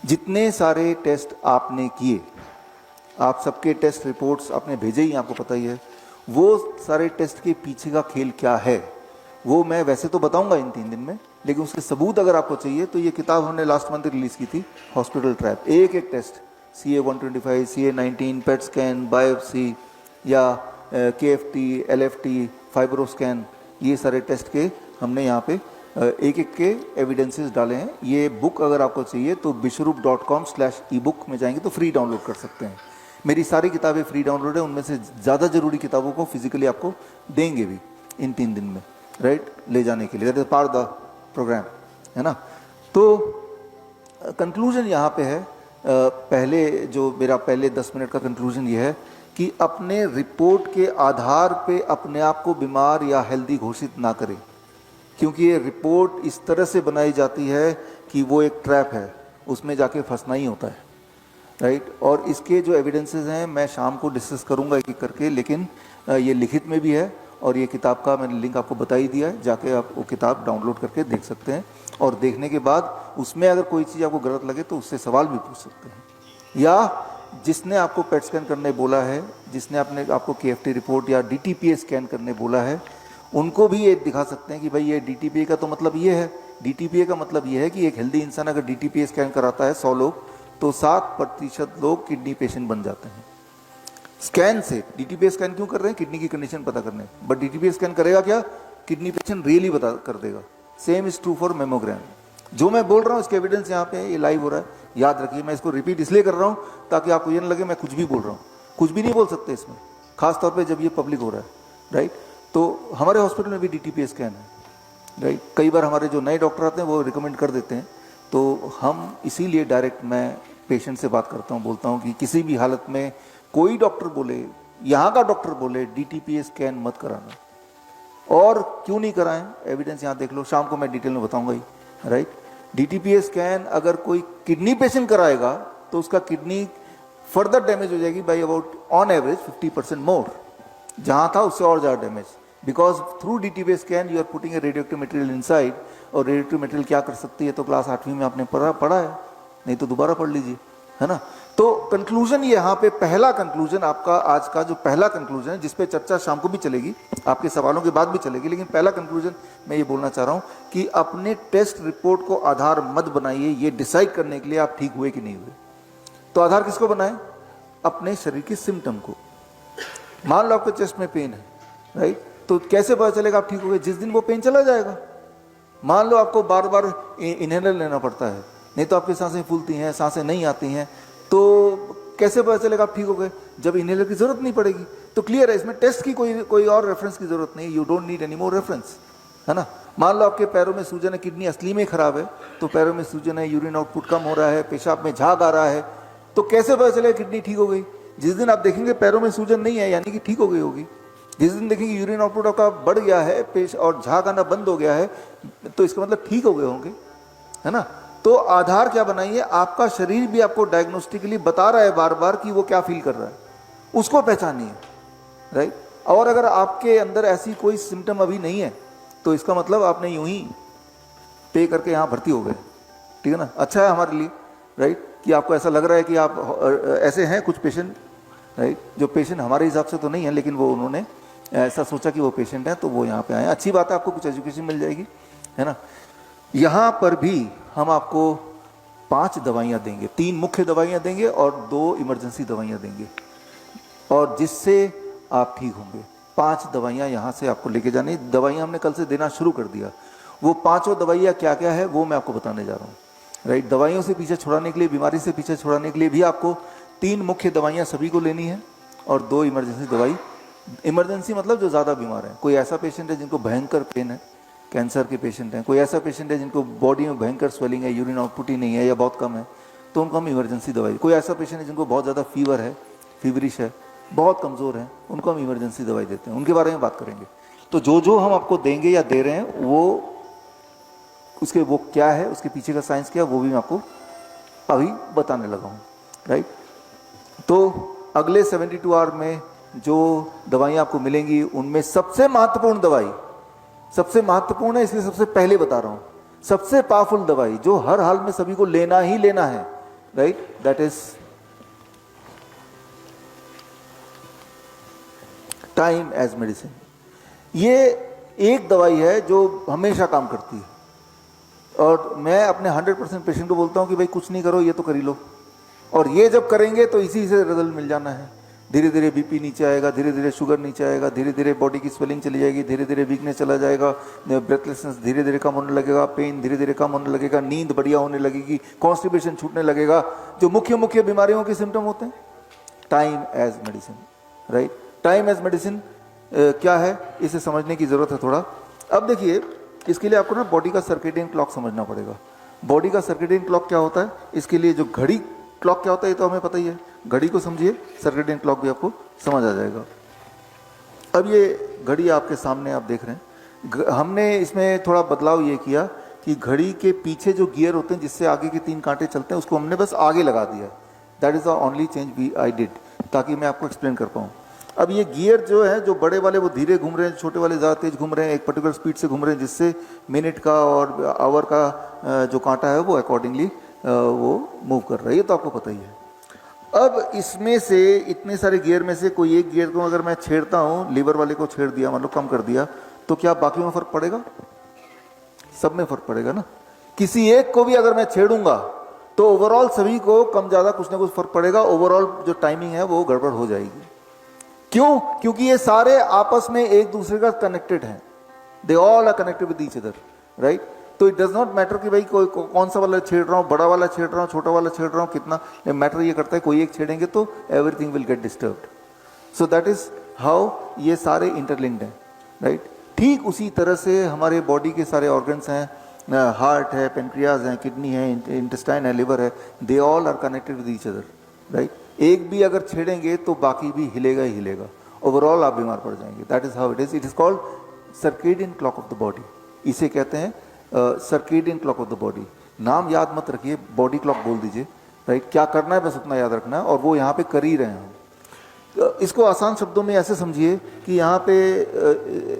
जितने सारे टेस्ट आपने किए, आप सबके टेस्ट रिपोर्ट्स आपने भेजे ही, आपको पता ही है, वो सारे टेस्ट के पीछे का खेल क्या है वो मैं वैसे तो बताऊंगा इन 3 दिन में, लेकिन उसके सबूत अगर आपको चाहिए तो ये किताब हमने लास्ट मंथ रिलीज की थी, हॉस्पिटल ट्रैप। एक एक test, CA-125, CA-19, PET scan, biopsy या KFT, LFT, फाइब्रोस्कैन, ये सारे टेस्ट के हमने यहाँ पे एक एक के एविडेंसेस डाले हैं। ये बुक अगर आपको चाहिए तो bishrup.com/ebook में जाएंगे तो फ्री डाउनलोड कर सकते हैं। मेरी सारी किताबें फ्री डाउनलोड है, उनमें से ज़्यादा ज़रूरी किताबों को फिजिकली आपको देंगे भी इन 3 दिन में, राइट, ले जाने के लिए। That is part the program, है ना। तो कंक्लूजन यहाँ पे है, पहले जो मेरा पहले 10 मिनट का कंक्लूजन ये है कि अपने रिपोर्ट के आधार पे अपने आप को बीमार या हेल्दी घोषित ना करें, क्योंकि ये रिपोर्ट इस तरह से बनाई जाती है कि वो एक ट्रैप है, उसमें जाके फंसना ही होता है, राइट। और इसके जो एविडेंसेस हैं मैं शाम को डिस्कस करूंगा एक एक करके, लेकिन ये लिखित में भी है और ये किताब का मैंने लिंक आपको बता ही दिया है, जाके आप वो किताब डाउनलोड करके देख सकते हैं। और देखने के बाद उसमें अगर कोई चीज़ आपको गलत लगे तो उससे सवाल भी पूछ सकते हैं, या जिसने आपको पेट स्कैन करने बोला है, जिसने आपको KFT रिपोर्ट या DTPA स्कैन करने बोला है, उनको भी ये दिखा सकते हैं कि भाई ये DTPA का तो मतलब ये है, DTPA का मतलब ये है कि एक हेल्दी इंसान अगर DTPA स्कैन कराता है 100 लोग तो 7% लोग किडनी पेशेंट बन जाते हैं स्कैन से। DTPA स्कैन क्यों कर रहे हैं? किडनी की कंडीशन पता करने, बट DTPA स्कैन करेगा क्या? किडनी पेशेंट रियली बता कर देगा। Same is true for mammogram. जो मैं बोल रहा हूँ इसके एविडेंस यहाँ पे ये लाइव हो रहा है, याद रखिए। मैं इसको रिपीट इसलिए कर रहा हूँ ताकि आपको ये न लगे मैं कुछ भी बोल रहा हूँ। कुछ भी नहीं बोल सकते इसमें, खासतौर पर जब ये पब्लिक हो रहा है, राइट। तो हमारे हॉस्पिटल में भी DTPA स्कैन है, राइट। कई बार हमारे जो नए डॉक्टर आते हैं वो रिकमेंड कर देते हैं, तो हम इसीलिए डायरेक्ट मैं पेशेंट से बात करता हूँ, बोलता हूँ कि किसी भी हालत में कोई डॉक्टर बोले, यहाँ का डॉक्टर बोले DTPA स्कैन मत कराना। और क्यों नहीं कराएं, एविडेंस यहाँ देख लो, शाम को मैं डिटेल में बताऊंगा ही, राइट। DTPA स्कैन अगर कोई किडनी पेशेंट कराएगा तो उसका किडनी फर्दर डैमेज हो जाएगी by about on average 50% more, जहाँ था उससे और ज़्यादा damage, because through DTPA scan you are putting a radioactive material inside. और रेडियोएक्टिव मटेरियल क्या कर सकती है तो क्लास 8वीं में आपने पढ़ा है, नहीं तो दोबारा पढ़ लीजिए, है ना। तो कंक्लूजन यहाँ पे, पहला कंक्लूजन आपका आज का जो पहला कंक्लूजन है, जिस पे चर्चा शाम को भी चलेगी, आपके सवालों के बाद भी चलेगी, लेकिन पहला कंक्लूजन मैं ये बोलना चाह रहा हूँ कि अपने टेस्ट रिपोर्ट को आधार मत बनाइए ये डिसाइड करने के लिए आप ठीक हुए कि नहीं हुए। तो आधार किसको बनाए? अपने शरीर के सिम्टम को। मान लो आपको चेस्ट में पेन है, राइट, तो कैसे पता चलेगा आप ठीक हो गए? जिस दिन वो पेन चला जाएगा। मान लो आपको बार बार इनहेलर लेना पड़ता है, नहीं तो आपकी सांसें फूलती हैं, सांसें नहीं आती हैं, तो कैसे पता चलेगा आप ठीक हो गए? जब इनहेलर की जरूरत नहीं पड़ेगी। तो क्लियर है, इसमें टेस्ट की कोई और रेफरेंस की जरूरत नहीं, you don't need any more reference, है ना। मान लो आपके पैरों में सूजन है, किडनी असली में खराब है, तो पैरों में सूजन है, यूरिन आउटपुट कम हो रहा है, पेशाब में झाग आ रहा है, तो कैसे पता चलेगा किडनी ठीक हो गई? जिस दिन आप देखेंगे पैरों में सूजन नहीं है, यानी कि ठीक हो गई होगी। जिस दिन देखेंगे यूरिन आउटपुट आपका बढ़ गया है, पेश और झाग आना बंद हो गया है, तो इसका मतलब ठीक हो गए होंगे, है ना। तो आधार क्या बनाइए, आपका शरीर भी आपको डायग्नोस्टिकली बता रहा है बार बार कि वो क्या फील कर रहा है, उसको पहचानिए, राइट। और अगर आपके अंदर ऐसी कोई सिम्टम अभी नहीं है तो इसका मतलब आपने यूं ही पे करके यहाँ भर्ती हो गए, ठीक है ना। अच्छा है हमारे लिए, राइट, कि आपको ऐसा लग रहा है कि आप ऐसे हैं कुछ पेशेंट, राइट, जो पेशेंट हमारे हिसाब से तो नहीं है, लेकिन वो उन्होंने ऐसा सोचा कि वो पेशेंट है तो वो यहाँ पे आए। अच्छी बात है, आपको कुछ एजुकेशन मिल जाएगी, है ना। यहाँ पर भी हम आपको 5 दवाइयाँ देंगे, 3 मुख्य दवाइयाँ देंगे और 2 इमरजेंसी दवाइयाँ देंगे, और जिससे आप ठीक होंगे। 5 दवाइयाँ यहाँ से आपको लेके जानी। दवाइयाँ हमने कल से देना शुरू कर दिया। वो 5 दवाइयाँ क्या क्या है वो मैं आपको बताने जा रहा हूँ, राइट। दवाइयों से पीछे छुड़ाने के लिए, बीमारी से पीछे छुड़ाने के लिए भी आपको 3 मुख्य दवाइयाँ सभी को लेनी है और 2 इमरजेंसी दवाई। इमरजेंसी मतलब जो ज़्यादा बीमार है, कोई ऐसा पेशेंट है जिनको भयंकर पेन है, कैंसर के पेशेंट हैं, कोई ऐसा पेशेंट है जिनको बॉडी में भयंकर स्वेलिंग है, यूरिन आउटपुट ही नहीं है या बहुत कम है, तो उनको हम इमरजेंसी दवाई। कोई ऐसा पेशेंट है जिनको बहुत ज़्यादा फीवर है, फीवरिश है, बहुत कमज़ोर है, उनको हम इमरजेंसी दवाई देते हैं, उनके बारे में बात करेंगे। तो जो जो हम आपको देंगे या दे रहे हैं वो क्या है, उसके पीछे का साइंस क्या है, वो भी मैं आपको अभी बताने लगा हूँ, राइट। तो अगले 72 आवर में जो दवाइयाँ आपको मिलेंगी उनमें सबसे महत्वपूर्ण दवाई, सबसे महत्वपूर्ण है इसलिए सबसे पहले बता रहा हूँ, सबसे पावरफुल दवाई जो हर हाल में सभी को लेना ही लेना है, right, that is time as medicine. ये एक दवाई है जो हमेशा काम करती है, और मैं अपने 100% पेशेंट को बोलता हूँ कि भाई कुछ नहीं करो, ये तो कर ही लो, और ये जब करेंगे तो इसी से रिजल्ट मिल जाना है। धीरे धीरे बीपी नीचे आएगा, धीरे धीरे शुगर नीचे आएगा, धीरे धीरे बॉडी की स्वेलिंग चली जाएगी, धीरे धीरे वीकनेस चला जाएगा, ब्रेथलेसनेस धीरे धीरे कम होने लगेगा, पेन धीरे धीरे कम होने लगेगा, नींद बढ़िया होने लगेगी, कॉन्स्टिपेशन छूटने लगेगा। जो मुख्य मुख्य बीमारियों के सिम्टम होते हैं, time as medicine, right. Time as medicine क्या है, इसे समझने की जरूरत है थोड़ा। अब देखिए, इसके लिए आपको ना बॉडी का सर्केडियन क्लॉक समझना पड़ेगा। बॉडी का सर्केडियन क्लॉक क्या होता है, इसके लिए जो घड़ी क्लॉक क्या होता है ये तो हमें पता ही है, घड़ी को समझिए, सर्केडियन क्लॉक भी आपको समझ आ जाएगा। अब ये घड़ी आपके सामने आप देख रहे हैं, हमने इसमें थोड़ा बदलाव ये किया कि घड़ी के पीछे जो गियर होते हैं जिससे आगे के 3 कांटे चलते हैं, उसको हमने बस आगे लगा दिया। That is the only change I did, ताकि मैं आपको एक्सप्लेन कर पाऊँ। अब ये गियर जो है, जो बड़े वाले वो धीरे घूम रहे हैं, छोटे वाले ज़्यादा तेज घूम रहे हैं, एक पर्टिकुलर स्पीड से घूम रहे हैं, जिससे मिनट का और आवर का जो कांटा है वो अकॉर्डिंगली वो मूव कर रहा है, ये तो आपको पता ही है। अब इसमें से इतने सारे गियर में से कोई एक गियर को अगर मैं छेड़ता हूँ, लीवर वाले को छेड़ दिया, मतलब कम कर दिया, तो क्या बाकी में फर्क पड़ेगा? सब में फर्क पड़ेगा ना। किसी एक को भी अगर मैं छेड़ूंगा तो ओवरऑल सभी को कम ज़्यादा कुछ ना कुछ फर्क पड़ेगा, ओवरऑल जो टाइमिंग है वो गड़बड़ हो जाएगी। क्यों? क्योंकि ये सारे आपस में एक दूसरे का कनेक्टेड हैं, they all are connected with each other, right. तो इट डज नॉट मैटर कि भाई कौन सा वाला छेड़ रहा हूँ, बड़ा वाला छेड़ रहा हूँ, छोटा वाला छेड़ रहा हूँ, कितना मैटर ये करता है, कोई एक छेड़ेंगे तो everything will get disturbed. So that is how ये सारे इंटरलिंक्ड हैं, राइट। ठीक उसी तरह से हमारे बॉडी के सारे ऑर्गन्स हैं, हार्ट है, पेनक्रियाज है, किडनी है, इंटेस्टाइन है, लिवर है, they all are connected with each other, right. एक भी अगर छेड़ेंगे तो बाकी भी हिलेगा ही हिलेगा, ओवरऑल आप बीमार पड़ जाएंगे। That is how it is called circadian clock of the body. इसे कहते हैं circadian clock of the body. नाम याद मत रखिए, बॉडी क्लॉक बोल दीजिए, राइट। क्या करना है बस उतना याद रखना है, और वो यहाँ पे कर ही रहे हैं। इसको आसान शब्दों में ऐसे समझिए कि यहाँ पे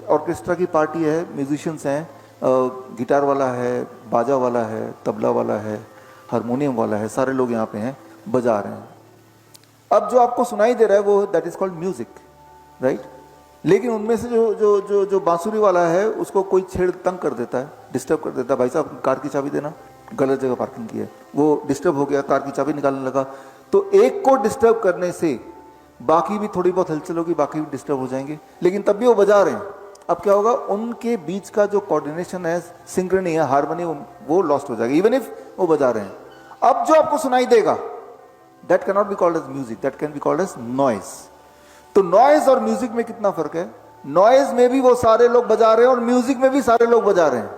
ऑर्केस्ट्रा की पार्टी है, म्यूजिशियंस हैं, गिटार वाला है, बाजा वाला है, तबला वाला है, हारमोनियम वाला है, सारे लोग यहाँ पे हैं, बजा रहे हैं। अब जो आपको सुनाई दे रहा है वो that is called music, right. लेकिन उनमें से जो बांसुरी वाला है उसको कोई छेड़ तंग कर देता है, डिस्टर्ब कर देता है, भाई साहब कार की चाबी देना, गलत जगह पार्किंग की है, वो डिस्टर्ब हो गया, कार की चाबी निकालने लगा। तो एक को डिस्टर्ब करने से बाकी भी थोड़ी बहुत हलचल होगी, बाकी भी डिस्टर्ब हो जाएंगे, लेकिन तब भी वो बजा रहे हैं। अब क्या होगा, उनके बीच का जो कोऑर्डिनेशन है, सिंक्रोनी है, हार्मनी, वो लॉस्ट हो जाएगा, इवन इफ वो बजा रहे हैं। अब जो आपको सुनाई देगा that cannot be called as music, that can be called as noise। तो नॉइज और म्यूजिक में कितना फर्क है? नॉइज में भी वो सारे लोग बजा रहे हैं और म्यूजिक में भी सारे लोग बजा रहे हैं।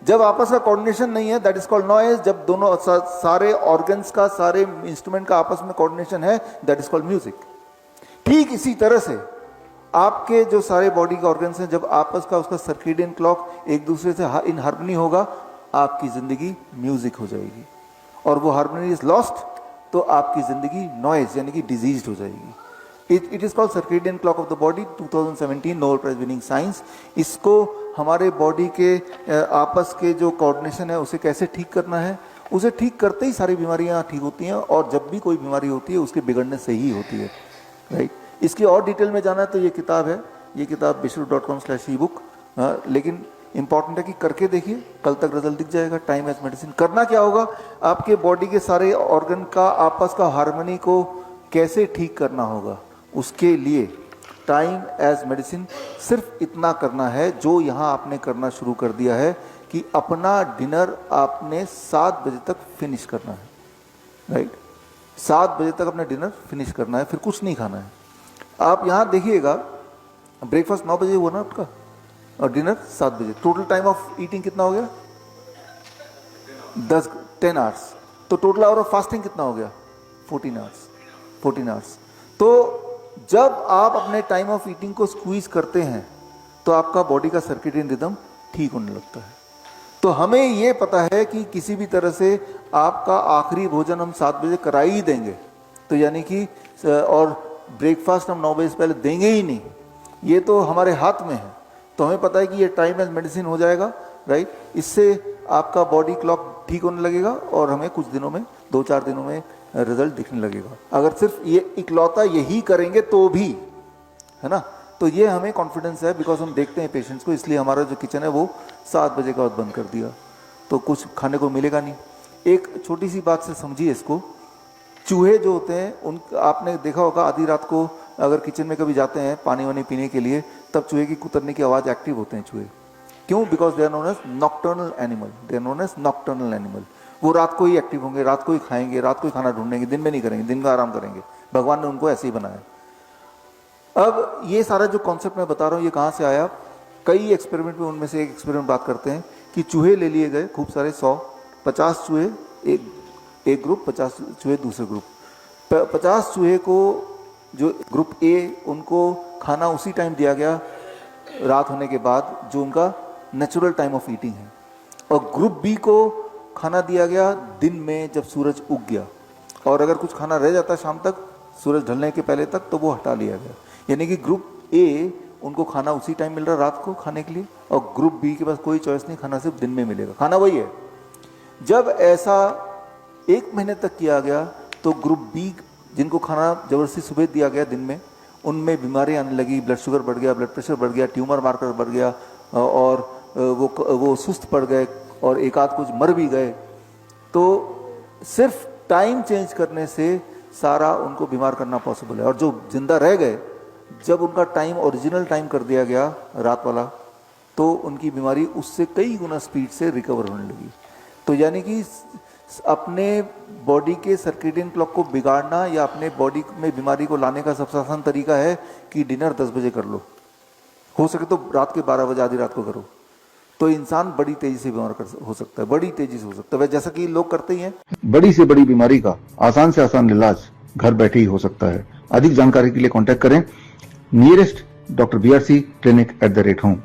जब आपस का कोऑर्डिनेशन नहीं है, दैट इज कॉल्ड नॉइज। जब दोनों सारे ऑर्गन्स का, सारे इंस्ट्रूमेंट का आपस में कोऑर्डिनेशन है, दैट इज कॉल्ड म्यूजिक। ठीक इसी तरह से आपके जो सारे बॉडी के ऑर्गन्स हैं, जब आपस का उसका सर्केडियन क्लॉक एक दूसरे से इन हार्मनी होगा, आपकी जिंदगी म्यूजिक हो जाएगी, और वो हार्मनी इज लॉस्ट तो आपकी जिंदगी नॉइज यानी कि डिजीज्ड हो जाएगी। It is called circadian clock of the body, 2017 Nobel prize winning science. इसको हमारे बॉडी के आपस के जो कोऑर्डिनेशन है उसे कैसे ठीक करना है, उसे ठीक करते ही सारी बीमारियां ठीक होती हैं, और जब भी कोई बीमारी होती है उसके बिगड़ने से ही होती है, राइट। इसकी और डिटेल में जाना है तो ये किताब है, ये किताब bishru.com/ebook। लेकिन इंपॉर्टेंट है कि करके देखिए, कल तक रिजल्ट दिख जाएगा। टाइम एज मेडिसिन करना क्या होगा, आपके बॉडी के सारे ऑर्गन का आपस का हार्मनी को कैसे ठीक करना होगा, उसके लिए टाइम एज मेडिसिन सिर्फ इतना करना है जो यहाँ आपने करना शुरू कर दिया है कि अपना डिनर आपने 7 बजे तक फिनिश करना है, राइट। 7 बजे तक अपना डिनर फिनिश करना है, फिर कुछ नहीं खाना है। आप यहाँ देखिएगा, ब्रेकफास्ट 9 बजे हुआ ना आपका, और डिनर 7 बजे, टोटल टाइम ऑफ ईटिंग कितना हो गया? 10 आवर्स। तो टोटल आवर ऑफ फास्टिंग कितना हो गया? 14 आवर्स। तो जब आप अपने टाइम ऑफ ईटिंग को स्क्वीज करते हैं तो आपका बॉडी का सर्केडियन रिदम ठीक होने लगता है। तो हमें ये पता है कि किसी भी तरह से आपका आखिरी भोजन हम 7 बजे करा ही देंगे, तो यानी कि और ब्रेकफास्ट हम 9 बजे से पहले देंगे ही नहीं, ये तो हमारे हाथ में है। तो हमें पता है कि ये टाइम एज मेडिसिन हो जाएगा, राइट। इससे आपका बॉडी क्लॉक ठीक होने लगेगा और हमें कुछ दिनों में 2-4 दिनों में रिजल्ट दिखने लगेगा। अगर सिर्फ ये इकलौता यही करेंगे तो भी, है ना, तो ये हमें कॉन्फिडेंस है, बिकॉज हम देखते हैं पेशेंट्स को, इसलिए हमारा जो किचन है वो 7 बजे के बाद बंद कर दिया, तो कुछ खाने को मिलेगा नहीं। एक छोटी सी बात से समझिए इसको, चूहे जो होते हैं उन, आपने देखा होगा आधी रात को अगर किचन में कभी जाते हैं पानी वानी पीने के लिए, तब चूहे की कुतरने की आवाज़ एक्टिव होते हैं चूहे। क्यों? Because they are known as nocturnal animal, they are known as nocturnal animal. वो रात को ही एक्टिव होंगे, रात को ही खाएंगे, रात को ही खाना ढूंढेंगे, दिन में नहीं करेंगे, दिन का आराम करेंगे। भगवान ने उनको ऐसे ही बनाया। अब ये सारा जो कॉन्सेप्ट मैं बता रहा हूँ ये कहाँ से आया? कई एक्सपेरिमेंट में, उनमें से एक एक्सपेरिमेंट बात करते हैं कि चूहे ले लिए गए खूब सारे, 100-50 चूहे एक ग्रुप, 50 चूहे दूसरे ग्रुप। 50 चूहे को, जो ग्रुप ए, उनको खाना उसी टाइम दिया गया रात होने के बाद जो उनका नेचुरल टाइम ऑफ ईटिंग है, और ग्रुप बी को खाना दिया गया दिन में जब सूरज उग गया, और अगर कुछ खाना रह जाता शाम तक सूरज ढलने के पहले तक तो वो हटा लिया गया। यानी कि ग्रुप ए, उनको खाना उसी टाइम मिल रहा रात को खाने के लिए, और ग्रुप बी के पास कोई चॉइस नहीं, खाना सिर्फ दिन में मिलेगा, खाना वही है। जब ऐसा 1 महीने तक किया गया तो ग्रुप बी, जिनको खाना जबरदस्ती सुबह दिया गया दिन में, उनमें बीमारी आने लगी, ब्लड शुगर बढ़ गया, ब्लड प्रेशर बढ़ गया, ट्यूमर मार्कर बढ़ गया, और वो सुस्त पड़ गए, और एक आध कुछ मर भी गए। तो सिर्फ टाइम चेंज करने से सारा उनको बीमार करना पॉसिबल है। और जो जिंदा रह गए, जब उनका टाइम ओरिजिनल टाइम कर दिया गया रात वाला, तो उनकी बीमारी उससे कई गुना स्पीड से रिकवर होने लगी। तो यानी कि अपने बॉडी के सर्केडियन क्लॉक को बिगाड़ना या अपने बॉडी में बीमारी को लाने का सबसे आसान तरीका है कि डिनर 10 बजे कर लो, हो सके तो रात के 12 बजे आधी रात को करो, तो इंसान बड़ी तेजी से बीमार हो सकता है, बड़ी तेजी से हो सकता है, जैसा कि लोग करते ही हैं। बड़ी से बड़ी बीमारी का आसान से आसान इलाज घर बैठे ही हो सकता है। अधिक जानकारी के लिए कांटेक्ट करें नियरेस्ट डॉक्टर BRC clinic@home।